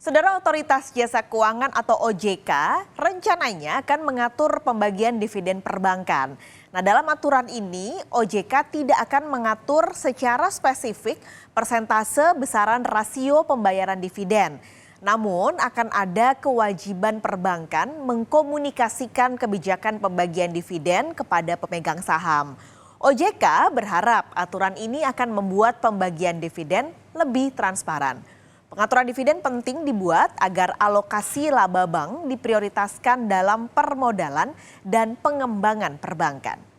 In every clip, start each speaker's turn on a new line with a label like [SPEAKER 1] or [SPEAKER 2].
[SPEAKER 1] Saudara Otoritas Jasa Keuangan atau OJK rencananya akan mengatur pembagian dividen perbankan. Nah, dalam aturan ini OJK tidak akan mengatur secara spesifik persentase besaran rasio pembayaran dividen. Namun akan ada kewajiban perbankan mengkomunikasikan kebijakan pembagian dividen kepada pemegang saham. OJK berharap aturan ini akan membuat pembagian dividen lebih transparan. Pengaturan dividen penting dibuat agar alokasi laba bank diprioritaskan dalam permodalan dan pengembangan perbankan.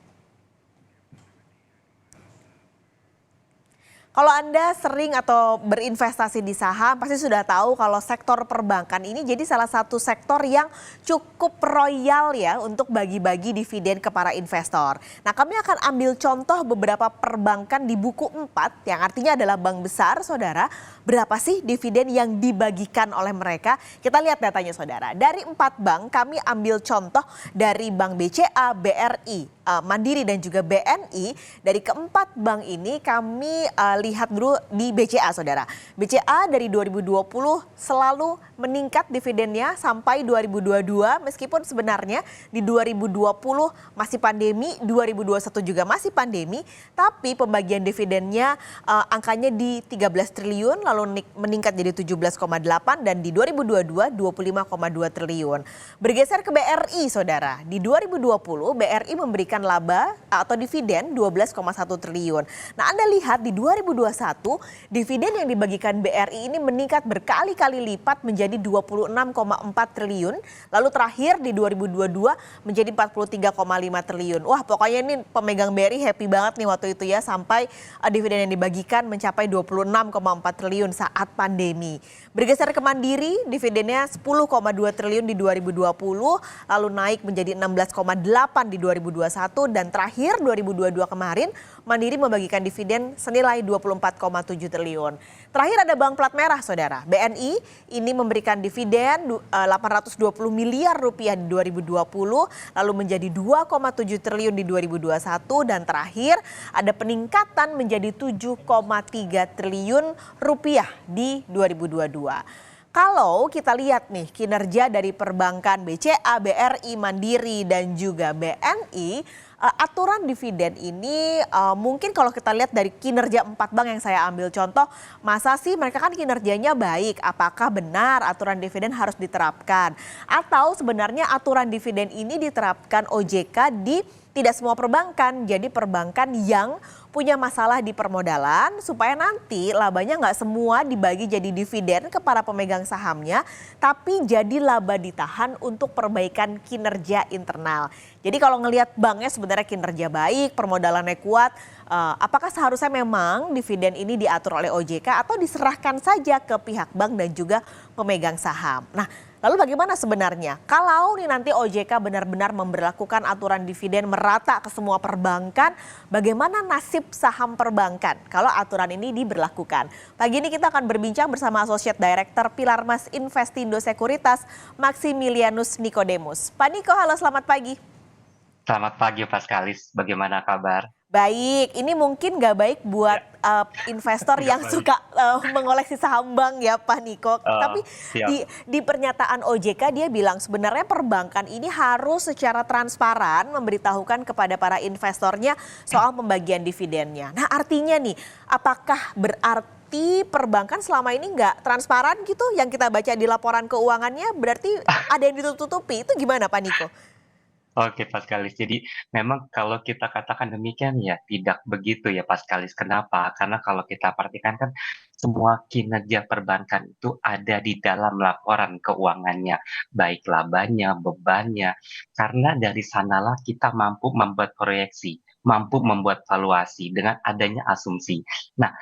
[SPEAKER 1] Kalau Anda sering atau berinvestasi di saham, pasti sudah tahu kalau sektor perbankan ini jadi salah satu sektor yang cukup royal ya untuk bagi-bagi dividen ke para investor. Nah, kami akan ambil contoh beberapa perbankan di buku 4 yang artinya adalah bank besar, saudara. Berapa sih dividen yang dibagikan oleh mereka? Kita lihat datanya, saudara. Dari 4 bank kami ambil contoh dari Bank BCA, BRI, Mandiri dan juga BNI. Dari keempat bank ini kami lihat dulu di BCA, saudara. BCA dari 2020 selalu meningkat dividennya sampai 2022 meskipun sebenarnya di 2020 masih pandemi, 2021 juga masih pandemi, tapi pembagian dividennya angkanya di 13 triliun lalu meningkat jadi 17,8 dan di 2022 25,2 triliun. Bergeser ke BRI, saudara. Di 2020 BRI memberikan laba atau dividen 12,1 triliun. Nah, Anda lihat di 2021 dividen yang dibagikan BRI ini meningkat berkali-kali lipat menjadi 26,4 triliun. Lalu terakhir di 2022 menjadi 43,5 triliun. Wah, pokoknya ini pemegang BRI happy banget nih waktu itu ya sampai dividen yang dibagikan mencapai 26,4 triliun saat pandemi. Bergeser ke Mandiri, dividennya 10,2 triliun di 2020, lalu naik menjadi 16,8 di 2021 dan terakhir 2022 kemarin Mandiri membagikan dividen senilai 24,7 triliun. Terakhir ada Bank Plat Merah, saudara. BNI ini memberikan dividen 820 miliar rupiah di 2020, lalu menjadi 2,7 triliun di 2021 dan terakhir ada peningkatan menjadi 7,3 triliun rupiah di 2022. Kalau kita lihat nih kinerja dari perbankan BCA, BRI, Mandiri dan juga BNI, aturan dividen ini mungkin kalau kita lihat dari kinerja 4 bank yang saya ambil contoh, masa sih mereka kan kinerjanya baik, apakah benar aturan dividen harus diterapkan? Atau sebenarnya aturan dividen ini diterapkan OJK di tidak semua perbankan, jadi perbankan yang punya masalah di permodalan supaya nanti labanya nggak semua dibagi jadi dividen ke para pemegang sahamnya, tapi jadi laba ditahan untuk perbaikan kinerja internal. Jadi kalau ngelihat banknya sebenarnya kinerja baik, permodalannya kuat, apakah seharusnya memang dividen ini diatur oleh OJK atau diserahkan saja ke pihak bank dan juga pemegang saham? Nah, lalu bagaimana sebenarnya kalau nih nanti OJK benar-benar memberlakukan aturan dividen merata ke semua perbankan, bagaimana nasib saham perbankan kalau aturan ini diberlakukan? Pagi ini kita akan berbincang bersama Associate Director Pilarmas Investindo Sekuritas, Maximilianus Nikodemus. Pak Niko, halo, selamat pagi.
[SPEAKER 2] Selamat pagi Pak Skalis, bagaimana kabar?
[SPEAKER 1] Baik, ini mungkin nggak baik buat investor
[SPEAKER 2] Nggak
[SPEAKER 1] yang
[SPEAKER 2] baik.
[SPEAKER 1] suka mengoleksi saham bank ya Pak Niko. Tapi
[SPEAKER 2] Siap.
[SPEAKER 1] di pernyataan OJK dia bilang sebenarnya perbankan ini harus secara transparan memberitahukan kepada para investornya soal pembagian dividennya. Nah, artinya nih, apakah berarti perbankan selama ini nggak transparan gitu yang kita baca di laporan keuangannya, berarti ada yang ditutup-tutupi, itu gimana Pak Niko?
[SPEAKER 2] Oke Pak Skalis, jadi memang kalau kita katakan demikian ya tidak begitu ya Pak Skalis. Kenapa? Karena kalau kita perhatikan kan semua kinerja perbankan itu ada di dalam laporan keuangannya, baik labanya, bebannya, karena dari sanalah kita mampu membuat proyeksi, mampu membuat valuasi dengan adanya asumsi. Nah,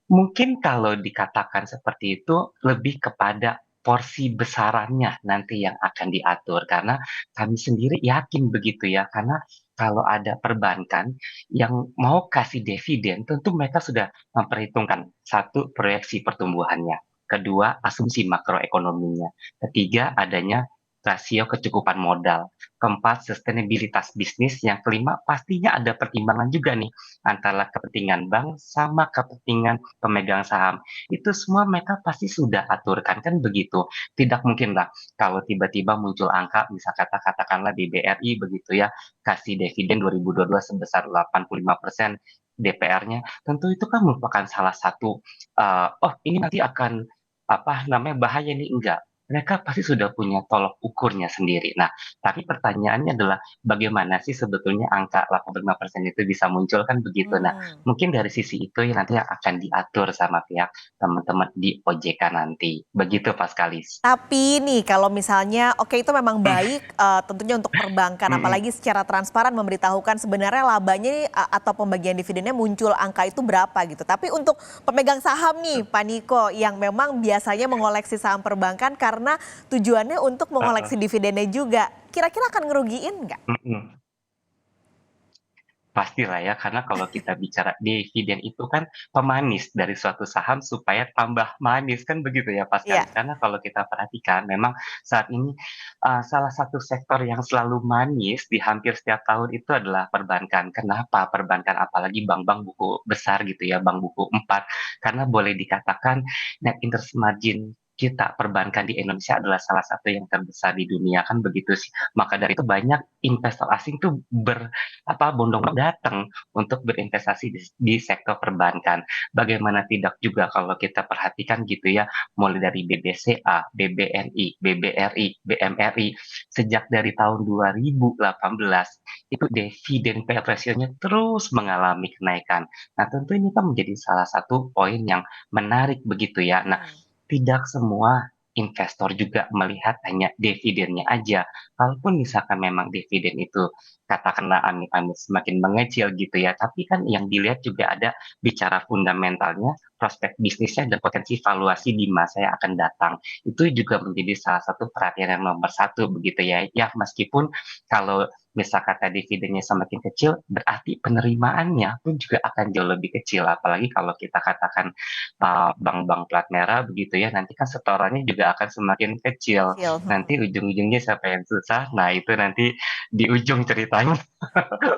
[SPEAKER 2] mungkin kalau dikatakan seperti itu lebih kepada porsi besarannya nanti yang akan diatur, karena kami sendiri yakin begitu ya, karena kalau ada perbankan yang mau kasih dividen tentu mereka sudah memperhitungkan, satu proyeksi pertumbuhannya, kedua asumsi makroekonominya, ketiga adanya rasio kecukupan modal. Keempat, sustainabilitas bisnis. Yang kelima, pastinya ada pertimbangan juga nih antara kepentingan bank sama kepentingan pemegang saham. Itu semua mereka pasti sudah aturkan, kan begitu. Tidak mungkin lah kalau tiba-tiba muncul angka, misal katakanlah di BRI begitu ya, kasih dividen 2022 sebesar 85% DPR-nya, tentu itu kan merupakan salah satu, oh ini nanti akan apa namanya bahaya nih, enggak. Mereka pasti sudah punya tolok ukurnya sendiri. Nah, tapi pertanyaannya adalah bagaimana sih sebetulnya angka 85% itu bisa muncul, kan begitu. Nah,
[SPEAKER 1] Hmm.
[SPEAKER 2] mungkin dari sisi itu yang nanti akan diatur sama pihak teman-teman di OJK nanti. Begitu Pak Kalis.
[SPEAKER 1] Tapi nih kalau misalnya oke itu memang baik tentunya untuk perbankan
[SPEAKER 2] Mhm,
[SPEAKER 1] apalagi secara transparan memberitahukan sebenarnya labanya nih, atau pembagian dividennya muncul angka itu berapa gitu. Tapi untuk pemegang saham nih Pak Niko yang memang biasanya mengoleksi saham perbankan karena tujuannya untuk
[SPEAKER 2] heeh,
[SPEAKER 1] mengoleksi dividennya juga. Kira-kira akan ngerugiin nggak?
[SPEAKER 2] mhm. Pastilah ya, karena kalau kita bicara dividen itu kan pemanis dari suatu saham supaya tambah manis, kan begitu ya Pak
[SPEAKER 1] Iya.
[SPEAKER 2] Kalis. Karena kalau kita perhatikan memang saat ini, salah satu sektor yang selalu manis di hampir setiap tahun itu adalah perbankan. Kenapa perbankan? Apalagi bank-bank buku besar gitu ya, bank buku 4. Karena boleh dikatakan net interest margin kita perbankan di Indonesia adalah salah satu yang terbesar di dunia, kan begitu sih. Maka dari itu banyak investor asing tuh bondong datang untuk berinvestasi di sektor perbankan. Bagaimana tidak juga kalau kita perhatikan gitu ya, mulai dari BBCA, BBNI, BBRI, BMRI, sejak dari tahun 2018 itu dividen payout ratio-nya terus mengalami kenaikan. Nah, tentu ini kan menjadi salah satu poin yang menarik begitu ya. Nah,
[SPEAKER 1] Hmm.
[SPEAKER 2] tidak semua investor juga melihat hanya dividennya aja. Kalaupun misalkan memang dividen itu katakanlah amit-amit semakin mengecil gitu ya, tapi kan yang dilihat juga ada bicara fundamentalnya, prospek bisnisnya dan potensi valuasi di masa yang akan datang. Itu juga menjadi salah satu perhatian yang nomor satu begitu ya. Ya meskipun kalau misal kata dividennya semakin kecil, berarti penerimaannya pun juga akan jauh lebih kecil. Apalagi kalau kita katakan bank-bank plat merah begitu ya, nanti kan setorannya juga akan semakin kecil.
[SPEAKER 1] Kecil.
[SPEAKER 2] Nanti ujung-ujungnya siapa yang susah, nah itu nanti di ujung ceritanya.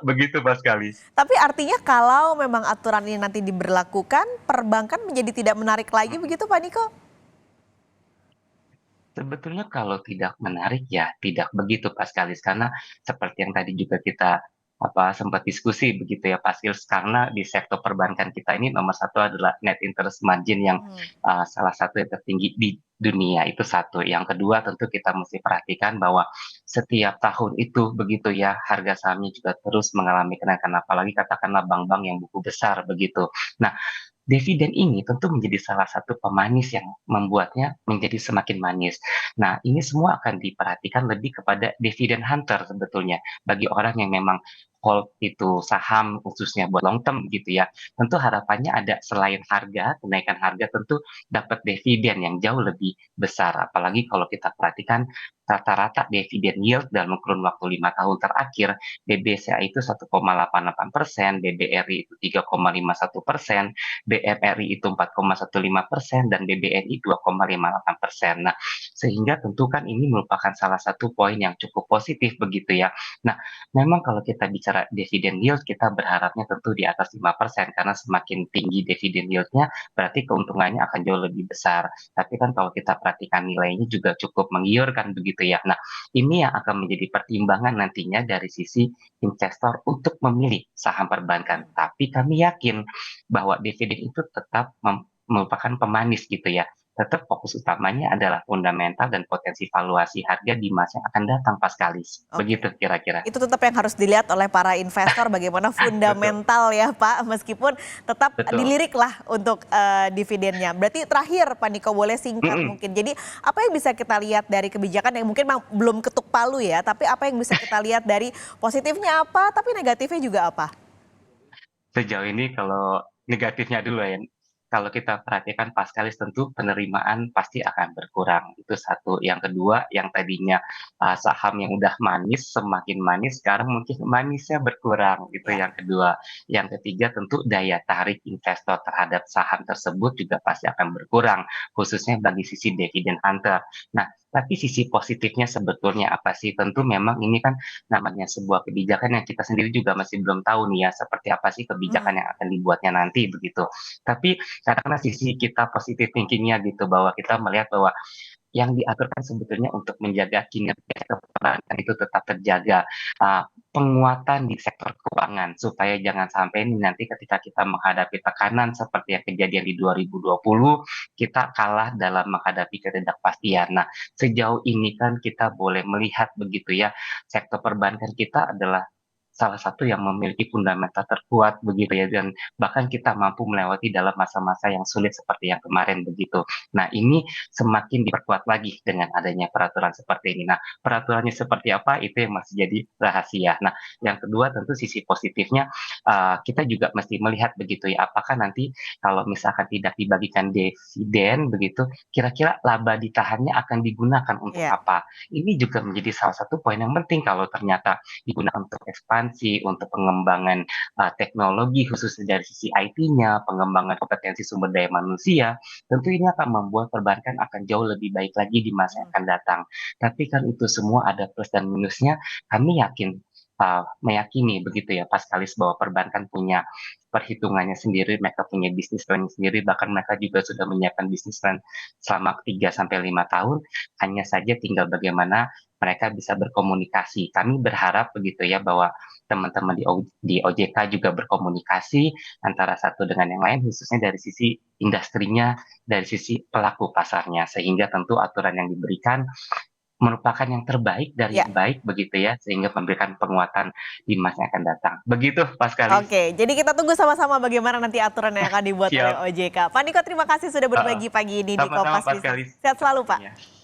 [SPEAKER 2] Begitu Mas Kalis.
[SPEAKER 1] Tapi artinya kalau memang aturan ini nanti diberlakukan, perbankan menjadi tidak menarik lagi
[SPEAKER 2] Mhm.
[SPEAKER 1] begitu Pak Niko?
[SPEAKER 2] Sebetulnya kalau tidak menarik ya tidak begitu Mas Kalis, karena seperti yang tadi juga kita sempat diskusi begitu ya Pak Kalis, karena di sektor perbankan kita ini nomor satu adalah net interest margin yang
[SPEAKER 1] Hmm.
[SPEAKER 2] salah satu yang tertinggi di dunia, itu satu. Yang kedua tentu kita mesti perhatikan bahwa setiap tahun itu begitu ya harga sahamnya juga terus mengalami kenaikan, apalagi katakanlah bank-bank yang buku besar begitu. Nah, dividen ini tentu menjadi salah satu pemanis yang membuatnya menjadi semakin manis. Nah, ini semua akan diperhatikan lebih kepada dividen hunter sebetulnya. Bagi orang yang memang hold itu saham khususnya buat long term gitu ya. Tentu harapannya ada selain harga, kenaikan harga tentu dapat dividen yang jauh lebih besar. Apalagi kalau kita perhatikan rata-rata dividen yield dalam kurun waktu 5 tahun terakhir, BBCA itu 1,88%, BBRI itu 3,51%, BMRI itu 4,15% dan BBNI 2,58%. Nah, sehingga tentu kan ini merupakan salah satu poin yang cukup positif begitu ya. Nah, memang kalau kita bicara dividen yield, kita berharapnya tentu di atas 5% karena semakin tinggi dividen yield-nya berarti keuntungannya akan jauh lebih besar. Tapi kan kalau kita perhatikan nilainya juga cukup menggiurkan begitu ya. Nah, ini yang akan menjadi pertimbangan nantinya dari sisi investor untuk memilih saham perbankan. Tapi kami yakin bahwa dividen itu tetap merupakan pemanis gitu ya. Tetap fokus utamanya adalah fundamental dan potensi valuasi harga di masa yang akan datang Pas Kalis.
[SPEAKER 1] Oke.
[SPEAKER 2] Begitu kira-kira.
[SPEAKER 1] Itu tetap yang harus dilihat oleh para investor bagaimana
[SPEAKER 2] Betul,
[SPEAKER 1] fundamental ya Pak, meskipun tetap
[SPEAKER 2] betul.
[SPEAKER 1] dilirik lah untuk dividennya. Berarti terakhir Pak Niko boleh singkat
[SPEAKER 2] Mhm.
[SPEAKER 1] mungkin. Jadi apa yang bisa kita lihat dari kebijakan yang mungkin belum ketuk palu ya, tapi apa yang bisa kita lihat dari positifnya apa, tapi negatifnya juga apa?
[SPEAKER 2] Sejauh ini kalau negatifnya dulu ya, kalau kita perhatikan Paskalis tentu penerimaan pasti akan berkurang, itu satu. Yang kedua, yang tadinya, saham yang udah manis, semakin manis, sekarang mungkin manisnya berkurang, itu
[SPEAKER 1] Ya.
[SPEAKER 2] yang kedua. Yang ketiga tentu daya tarik investor terhadap saham tersebut juga pasti akan berkurang, khususnya bagi sisi dividen hunter. Nah, Tapi sisi positifnya sebetulnya apa sih? Tentu memang ini kan namanya sebuah kebijakan yang kita sendiri juga masih belum tahu nih ya, seperti apa sih kebijakan
[SPEAKER 1] Mhm.
[SPEAKER 2] yang akan dibuatnya nanti begitu. Tapi karena sisi kita positive thinking-nya gitu, bahwa kita melihat bahwa yang diatur kan sebetulnya untuk menjaga kinerja perbankan itu tetap terjaga, penguatan di sektor keuangan supaya jangan sampai nih nanti ketika kita menghadapi tekanan seperti yang kejadian di 2020, kita kalah dalam menghadapi ketidakpastian. Nah, sejauh ini kan kita boleh melihat begitu ya, sektor perbankan kita adalah salah satu yang memiliki fundamental terkuat begitu ya, dan bahkan kita mampu melewati dalam masa-masa yang sulit seperti yang kemarin begitu. Nah, ini semakin diperkuat lagi dengan adanya peraturan seperti ini. Nah, peraturannya seperti apa itu yang masih jadi rahasia. Nah, yang kedua tentu sisi positifnya, kita juga mesti melihat begitu ya, apakah nanti kalau misalkan tidak dibagikan dividen begitu, kira-kira laba ditahannya akan digunakan untuk
[SPEAKER 1] Iya.
[SPEAKER 2] apa? Ini juga menjadi salah satu poin yang penting kalau ternyata digunakan untuk ekspansi, untuk pengembangan teknologi khususnya dari sisi IT-nya, pengembangan kompetensi sumber daya manusia, tentu ini akan membuat perbankan akan jauh lebih baik lagi di masa yang
[SPEAKER 1] Mhm.
[SPEAKER 2] akan datang. Tapi kan itu semua ada plus dan minusnya. Kami yakin, meyakini begitu ya, Paskalis, bahwa perbankan punya perhitungannya sendiri, mereka punya bisnis plan sendiri, bahkan mereka juga sudah menyiapkan bisnis plan selama 3 sampai 5 tahun, hanya saja tinggal bagaimana mereka bisa berkomunikasi. Kami berharap begitu ya, bahwa teman-teman di OJK juga berkomunikasi antara satu dengan yang lain, khususnya dari sisi industrinya, dari sisi pelaku pasarnya, sehingga tentu aturan yang diberikan merupakan yang terbaik dari
[SPEAKER 1] Iya.
[SPEAKER 2] yang baik begitu ya, sehingga memberikan penguatan di masa yang akan datang. Begitu, Paskalis.
[SPEAKER 1] Oke, jadi kita tunggu sama-sama bagaimana nanti aturan yang akan dibuat oleh
[SPEAKER 2] Siap,
[SPEAKER 1] OJK. Pak Niko, terima kasih sudah
[SPEAKER 2] heeh.
[SPEAKER 1] berbagi pagi ini di
[SPEAKER 2] Sama-sama,
[SPEAKER 1] Kompas Bisnis.
[SPEAKER 2] Paskalis.
[SPEAKER 1] Sehat selalu,
[SPEAKER 2] Iya.
[SPEAKER 1] Pak.